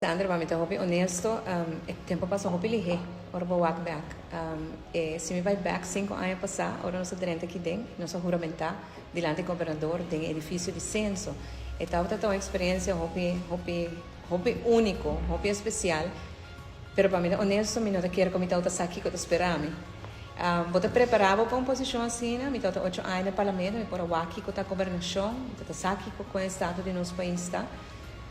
Sandra, vamos a ser honesto, el tiempo pasó hopi lige, ahora voy walk back. Se me vai back 5 anos passar, agora nós estamos aqui dentro, nós juramentar diante do governador do edifício de censo. Então, está uma experiência hopi único, hopi especial, pero para mim, honesto, eu não quero que eu estou aqui, que eu esperando. Vou estar preparado para uma posição assim, eu estou 8 anos no parlamento, eu vou aqui com a governação, eu estou aqui com o estado de nosso país, tá?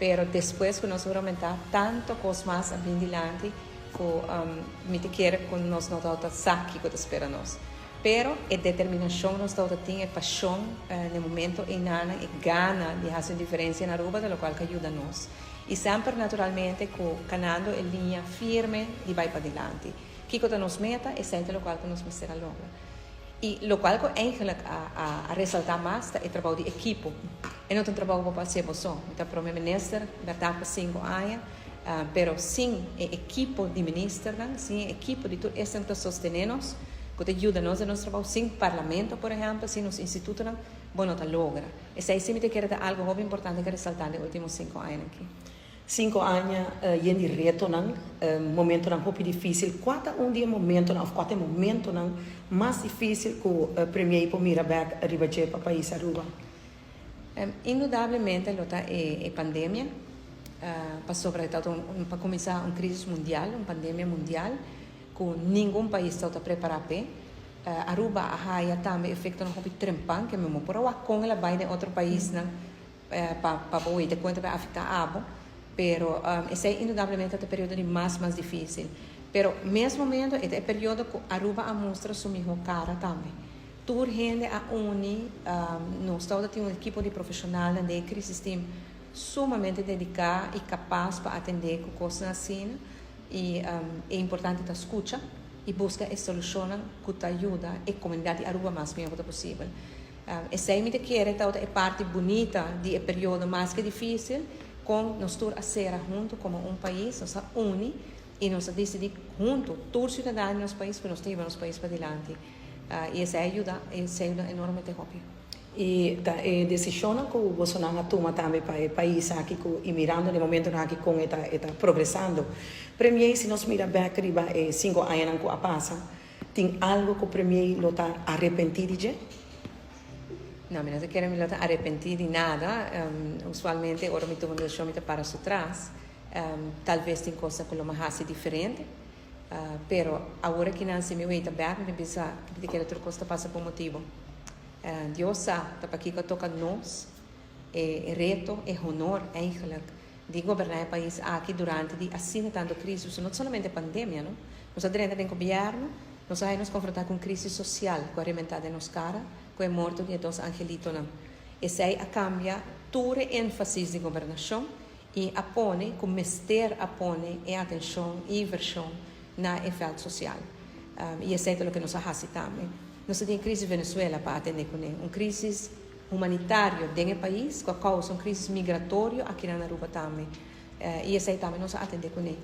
Pero depois que nós aumentar tanto coisa mais adiante, que me quer que nós não estamos aqui com espera nós. Pero a determinação nós estamos tendo, a paixão no momento e nada, e gana de fazer diferença na rua, do qual que ajuda nós. E sempre naturalmente com canando a linha firme e vai para adiante. Que que nos meta é sempre o qual que nos será logra. E o qual que eigenlijk a ressaltar mais é o trabalho de equipo. E não é um trabalho para ser só. Então, para o meu ministro, verdade, por 5 anos, pero sem a equipo de ministro, sem a equipo de tudo isso que sostenemos, que ajuda nos a nosso trabalho, sem parlamento, por exemplo, sem os institutos, bom, não logra. E se aí me quer dar algo muito importante que ressaltar nos últimos 5 anos aqui. 5 anos e de reto momento não muito difícil. Qual é um dia momento ou qual é o momento mais difícil que o premier por Miraback arriba para o país Aruba? Indudablemente, a pandemia passou para começar uma crise mundial, uma pandemia mundial, que nenhum país está preparado para. Aruba a também efeito no hobby trempan, que mesmo por lá com ela vai de outro país para poder de conta para afetar abo. Pero esse é indudablemente o período mais difícil. Pero mesmo momento é o período que Aruba mostra sua melhor cara também. Toda gente a uni, nós estamos tendo uma equipe de profissionais de crise team sumamente dedicada e capaz para atender com coisas assim. E é importante a escuta e buscar a solução que te ajuda a comunidade Aruba mais melhor possível. Esse é a parte bonita do período mais difícil. Com nós todos a ser junto como um país, nós uni e nós decidimos junto, todos os cidadãos do nosso país, que nós temos nosso país para adiante. E essa ajuda enormemente rápido. E a decisão que o Bolsonaro toma também para o país aqui, que mirando no momento aqui com está progressando. Premier, se nós miramos bem arriba 5 anos que passa, tem algo que o premier está arrependido de? Não, mas não quero me arrepender de nada. Usualmente, agora me estou para trás. Talvez tem coisa que eu faço diferente. Pero agora que não se me veio bem, me pensa que outra coisa passa por motivo. Deus sabe, para que toca nós, é reto, é honor, eigenlijk, de governar o país aqui durante assim tanto crise, não somente a pandemia, não? Nós dentro do governo, nós vamos nos confrontar com crise social, com a rementada nos cara, com a morte de dois angelitos. Esse aí cambia todo o ênfase de governação e apone, com mester apone e atenção e inversão na efeito social. E esse é o que nós fazemos também. Nós temos crise na Venezuela para atender com ele, uma crise humanitária dentro do país, com a causa uma crise migratória aqui na Aruba também. E esse aí também nós atendemos com ele.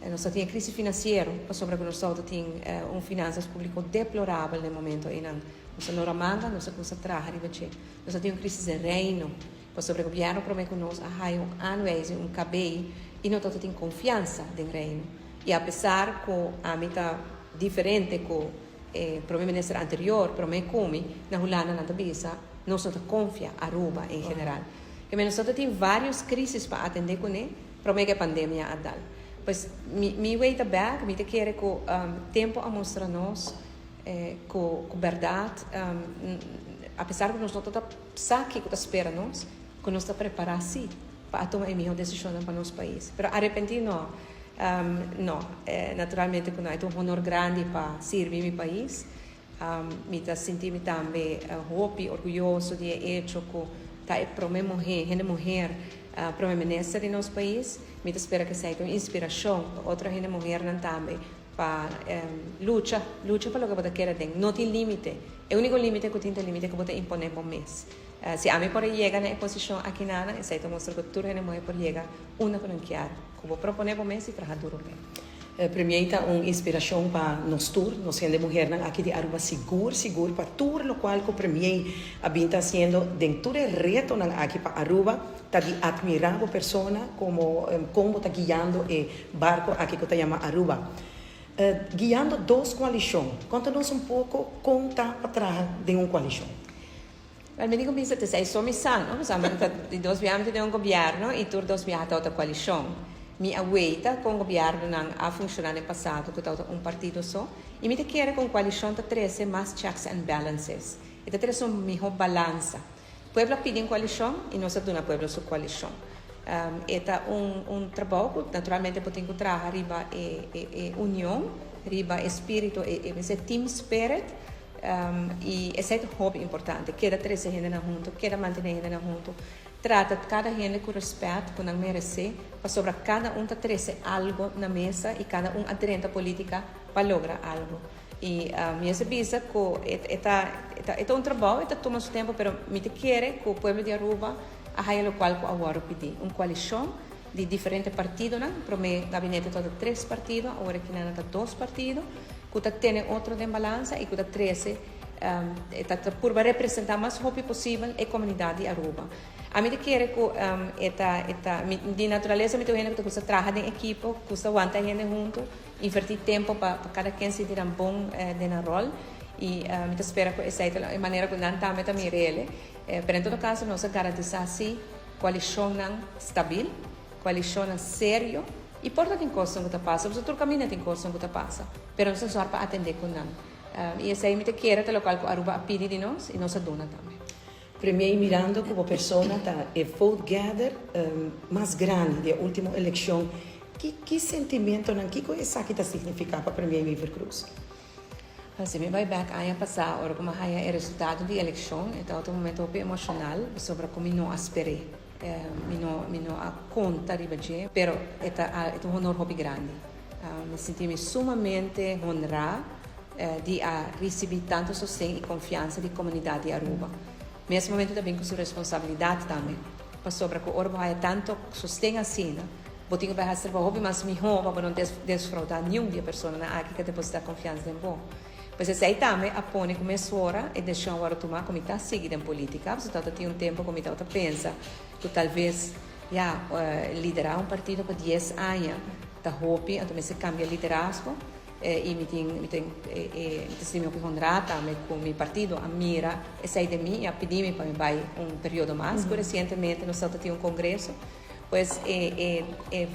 Nós temos crise financeira, sobre que nós temos finanças públicas deplorável no momento. Nós não ramanga, nós temos que trabalhar. Nós temos crise de reino, sobre o governo promete que nós anuais cabelo e não temos confiança no reino. E apesar que a mim está diferente com o primeiro-ministro anterior, promete que na Hulana, na Tabisa, nós não confiamos a Aruba em geral. E nós temos várias crises para atender com ele, promete que a pandemia a dar. Pois me wait back, me quer que o tempo a mostrar nós com verdade, apesar de nós não estar saque que espera nós, que nós está preparado sim para tomar a melhor decisão para o nosso país. Mas arrepentir não, naturalmente que não é um honor grande para servir meu país, me está sentindo também orgulhoso de hecho que está para uma mulher primeiro-ministro de nosso país, me espera que seja uma inspiração para outra mulher também para luta pelo que você quer ter. Não tem limite. O único limite que tem limite que você impõe por mês. Se a mim pode chegar na posição aqui nada, isso mostra que toda mulher pode chegar uma que não quer. Que vou propor por mês e trabalhar duro bem. Premieita uma inspiração para nós todos, nós sendo mulher aqui de Aruba seguro para tudo o qual que o Premier está fazendo dentro do reto aqui para Aruba, está de admirar a pessoa como está guiando o barco aqui que está chama Aruba. Guiando duas coalições, conta-nos como está para trás de uma coalição. Me dico pensa te sei sommissano, di dos viamenti di un governo e tur dos viata outra coalição. Mi aguenta com o governo não a funcionar no passado, que está um partido só, e me quer com coalição tá treze mais checks and balances. E tá treze melhor balança. Pueblo pede uma coalição e nós damos pueblo sua coalição. Eta trabalho naturalmente podemos trabalhar riba união, riba espírito e team spirit. E esse é um hobby importante. Queda 13 gente junto, queda manter gente junto. Trata cada gente com respeito, com merece, para sobre cada tá 13 algo na mesa e cada aderente política para lograr algo. E minha visa que é um trabalho, toma seu tempo, mas me quer que o povo de Aruba a o qual que agora pedir uma coalição de diferentes partidos, para o meu gabinete todo 3 partidos, agora que não está 2 partidos, que tem outro de balança e que 13 por representar mais rápido possível a comunidade de Aruba. A mim quer que de natureza me que você trabalha em equipe, que você aguenta gente junto, invertir tempo para cada quem se tirar bom na rol e me espera que essa é a maneira que não também ele. Pero em todo caso nós garantizar assim coalição estável, coalição sério e porta tem coisa que passa, você todo caminho tem coisa que passa, pero nós só para atender com não. E essa aí me quer que local que Aruba pede de nós e nós dona também. Premier mirando como pessoa tá e vote gather mais grande da última eleição. Que sentimento não que coisa que significa para Premier Weaver Cruz? Assim, me vai back ano passado, ora como é o resultado da eleição, então um momento bem emocional sobre como não esperei, não a conta de baixo, pero é um honor bem grande. Me senti sumamente honrado de receber tanto sustento e confiança da comunidade de Aruba. Nesse momento também com sua responsabilidade também, para sobre que o Aruba é tanto sustento assim, botinho vai ser hobby mas melhor para não desfraudar nenhuma pessoa na aqui que depositar confiança em bom. Pois esse aí também apone como suora e deixar agora tomar como está seguindo em política, você tem um tempo como está pensa que talvez liderar um partido por 10 anos, tá hobby, então se cambia liderazgo. E me sinto que honrada com o meu partido, a mira, e sai de mim e a pedir-me para vai período mais. Recentemente, nós tínhamos congresso, pois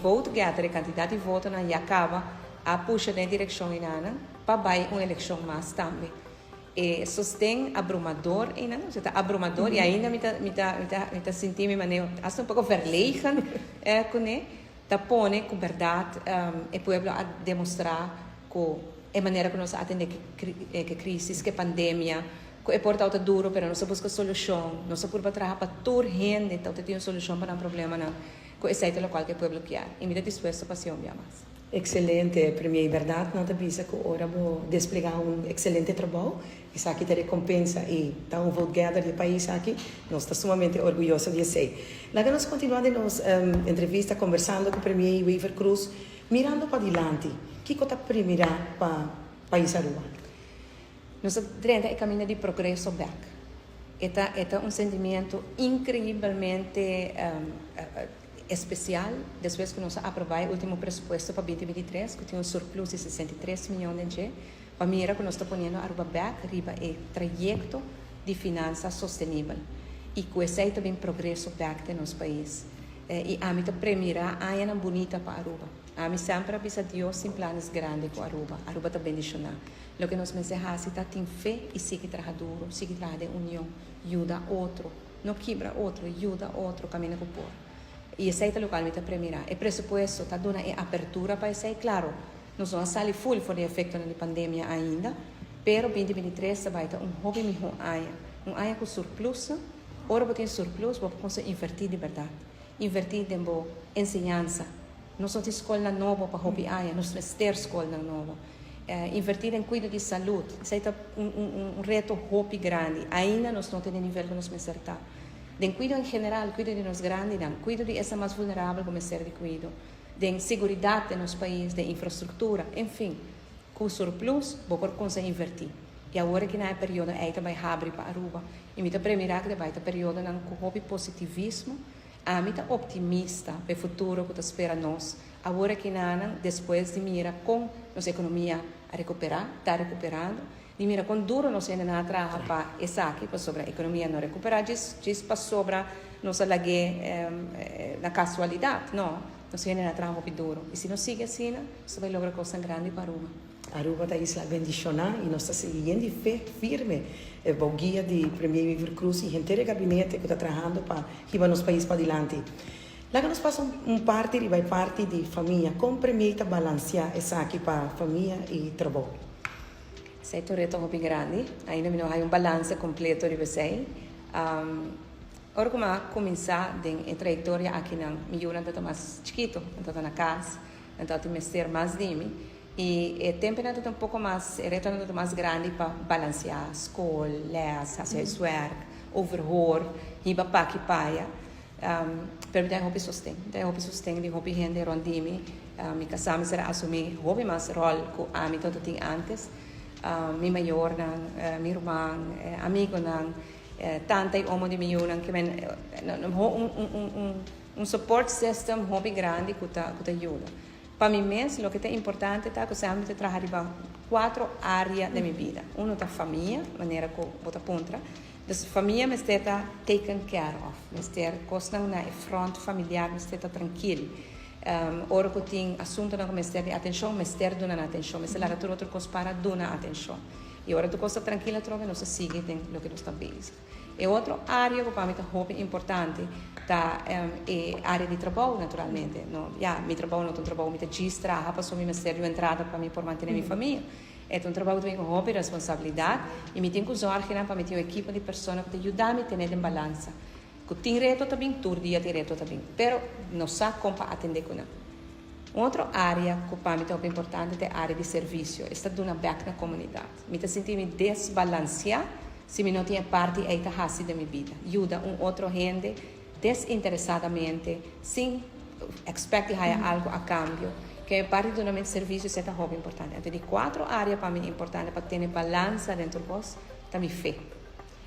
voto gather, a quantidade de votos e acaba a puxa na direção inana para vai uma eleição mais também. E sostém abrumador, abrumador e ainda me sentindo maneira um pouco verlegen com ele, tá pone com verdade e povo a demonstrar a maneira que nós atendemos que crise, que pandemia, que é porta duro, mas nós busca solução, nós por trabalhar para toda gente, então tem uma solução para um problema não, que é certo local que o povo quer. E me dá disposto para ser mais. Excelente, Premier, verdade, não te pensa que agora vou desplegar excelente trabalho, isso aqui te recompensa e dá vote gather do país aqui, nós estamos sumamente orgulhosos de ser. Lá que nós continuamos nossa entrevista conversando com o Premier Weaver Cruz, mirando para adiante, que está primeiro para o país Aruba? Nós estamos em caminho de progresso back. É um sentimento incrivelmente especial, depois que nós aprovamos o último presupuesto para 2023, que tem um surplus de 63 milhões de euros, para mira que nós estamos ponendo Aruba back, riba é trajeto de finanças sustentável. E com esse também progresso back de nosso país. E a mim está primeira, a é bonita para Aruba. A mim sempre avisa Deus em planos grandes com Aruba. Aruba está bendicionada. O que nós mensagemos é ter fé e sigue trabalhar duro, sigue trabalhar de união, ajuda outro, não quebra outro, ajuda outro, caminha com o povo. E esse é o local que está primeira. O pressuposto está dando abertura para esse, claro, nós vamos sair full for the efeito da pandemia ainda, pero 2023 vai ter hobby melhor ano com surplus, ora tem surplus, vamos invertir de verdade, invertir em boa ensinança. Nós temos escola nova para hobby nós temos ter escola nova. Invertir em cuidado de saúde, isso é um reto hobby grande. Ainda nós não temos nível que nós acertar. De cuidado em geral, cuidado de nós grandes, cuidado de essa mais vulnerável como ser de cuidado. de seguridad de nuestro país, de infraestructura, enfim, com surplus, vou por conseguir invertir. E agora que na período é também abre para Aruba, e me primeira que vai ter período não com positivismo, a mim optimista para o futuro que espera nós. Agora que na depois de mira com nossa economia a recuperar, está recuperando, e mira com duro nós ainda não trabalha para essa aqui para sobre a economia não recuperar, diz para sobre nossa lague na casualidade, não, nós ainda não trabalha muito duro. E se não sigue assim, você vai lograr coisa grande para Aruba. Aruba é isla bendicional e nós estamos seguindo firme a guia de Premier Iver Cruz e gente do gabinete que está trabalhando para levar nosso país para adiante. Lá que nós passamos parte e vai parte de família, como Premier está balancear essa aqui para família e trabalho? Sei que o reto é muito grande, ainda não há balanço completo de você. Agora como começar a trajetória aqui na minha está mais chiquito, então na casa, então tem que ser mais de mim. E o tempo é um pouco mais, é mais grande para balancear a escola, fazer huiswerk, overhoor, riba pa que paia. Para mim, é hobby sustento, de hobby gente rondimi. Me casamos para assumir hobby mais rol que a mim tanto tinha antes. Mi maior, meu irmão, amigo, tanta e homo de mim, que support system hobby grande que ajuda. Para mim mesmo, o que é importante é que eu trabalho em 4 áreas da minha vida. Uma é a família, maneira que eu vou apontar. A família me está taken care of. Me está costando na front familiar, me está tranquilo. Ora que eu tenho assunto que me está de atenção, me está dando atenção. Me está lá outra coisa para dar atenção. E ora que eu estou tranquila, trova, não se sigue o que eu estou basic. E outra área que para mim é muito importante é a área de trabalho, naturalmente. Meu trabalho não é um trabalho muito registra, para só me ser de entrada para mim por manter minha família. É um trabalho que tem hobby, responsabilidade, e me tenho que usar para me ter uma equipe de pessoas que ajudam a me ter em balança. Que tem reto também, todo dia tem reto também, mas não sabe como atender com ela. Outra área que para mim é muito importante é a área de serviço. Está dando back na comunidade. Me sinto me desbalancear se me não tinha parte aí da raça da minha vida. Ajuda outro gente desinteressadamente, sem expectar algo a cambio, que é parte do nosso serviço é um hobby importante. Então, de 4 áreas para mim importantes para ter balança dentro de nós, é a minha fé.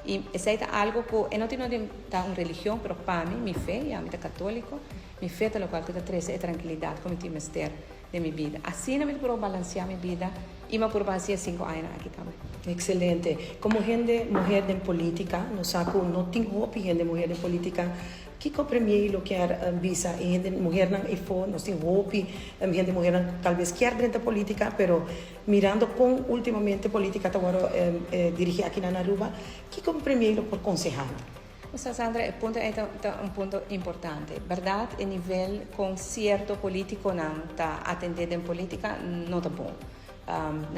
E isso é algo que eu não tenho uma religião, mas para mim, minha fé, eu sou católico, minha fé é o qual que traz a tranquilidade como eu mestre de minha vida. Assim, eu posso balancear minha vida e eu posso balancear 5 anos aqui também. Excelente. Como gente, mulher em política, não sabe, não tem hobby gente, mulher em política, que o primeiro quer visa e gente mulher não é fo, não tem hobby, gente mulher talvez quer dentro da política, pero mirando com ultimamente política agora dirigir aqui na Aruba, que o primeiro por aconselhar? Sandra, o ponto é um ponto importante. Verdade, a nível com certo político não está atendendo em política não está bom.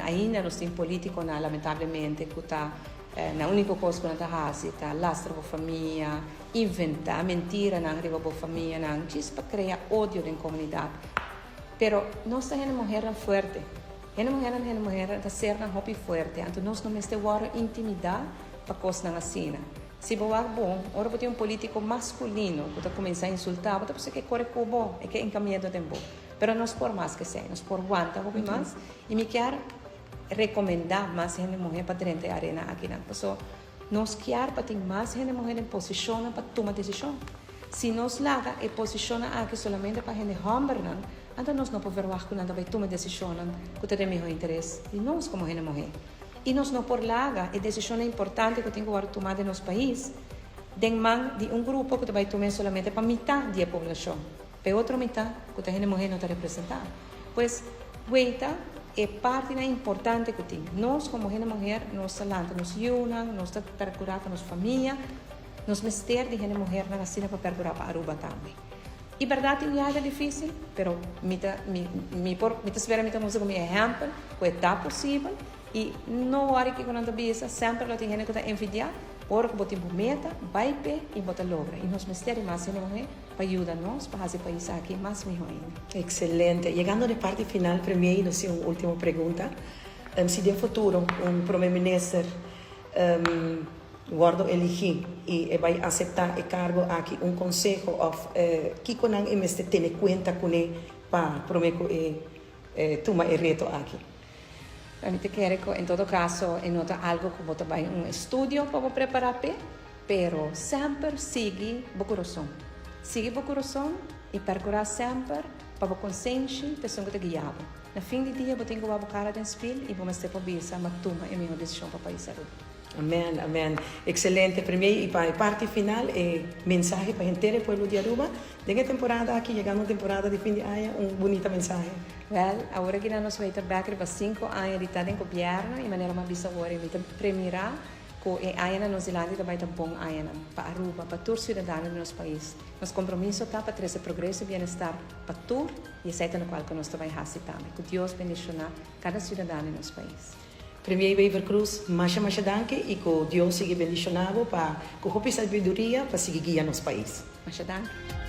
Ainda nós temos político lamentavelmente que está na única coisa que não está fazendo está lastra a família, inventar mentira na arriba a família, não diz para criar ódio na comunidade. Pero nós temos uma mulher forte. Uma mulher está ser uma hobby forte. Então nós não temos que intimidar para coisa na cena. Se você é bom, ora você tem político masculino que está começando a insultar, você pensa que corre com bom, é que é encaminhado de bom. Pero nós por mais que seja, nós por aguanta hobby mais e me quer recomendar mais gente mulher para dentro da arena aqui na pessoa. Nós quer para ter mais gente mulher em posição para tomar decisão. Se nós larga e posiciona aqui somente para gente homem, então nós não podemos ver que nada vai tomar decisão que tem melhor interesse de nós como gente mulher. E nós não por larga e decisão importante que tem que tomar no nosso país, de mão de grupo que vai tomar somente para metade da população, para outra metade que a gente mulher não está representada. Pois, é parte importante que tem. Nós, como gente mulher, nós falamos, nos unam, nós percuramos a nossa família, nós mestre de gente mulher na cena para percurar para Aruba também. E verdade, é difícil, mas me espera me tomar como exemplo, que está possível, e não há que quando a sempre tem gente que está envidiando, ora que botem meta, vai pé e bota logra. E nós mestre mais gente mulher para ajudar nós, para fazer o país aqui mais melhor ainda. Excelente. Chegando na parte final, primeiro, não sei, uma última pergunta. Se no futuro primeiro-ministro guardo elegir e vai aceitar o cargo aqui, conselho que não tem em conta com ele para prometo toma el reto aquí. Realmente quiero, en todo caso, nota algo como también un estudio para prepararte, pero siempre sigue el corazón. Sigue el corazón y procurar siempre para o consciência da pessoa que te guiava. No fim do dia, eu tenho que abocar a espelho e vou mostrar para a mas toma a minha decisão para o país. Amén, amén. Excelente. Primeiro, e para a parte final, mensagem para a gente do pueblo de Aruba. De temporada aqui, chegando a temporada de fim de ano, bonita mensagem. Well, agora que nós vamos estar para 5 anos de estar em governo, e maneira mais bisa agora, vamos premiar que a Nova Nova Zelândia vai estar bom para Aruba, para todos os cidadãos do nosso país. Nosso compromisso está para trazer progresso e bem-estar para todos, e é no qual que nós também fazer também. Que Deus bendicionar cada cidadão do nosso país. Premier Weaver Cruz, masha danke e que Deus siga bendicionado para que a sabedoria para seguir guiar nosso país. Masha danke.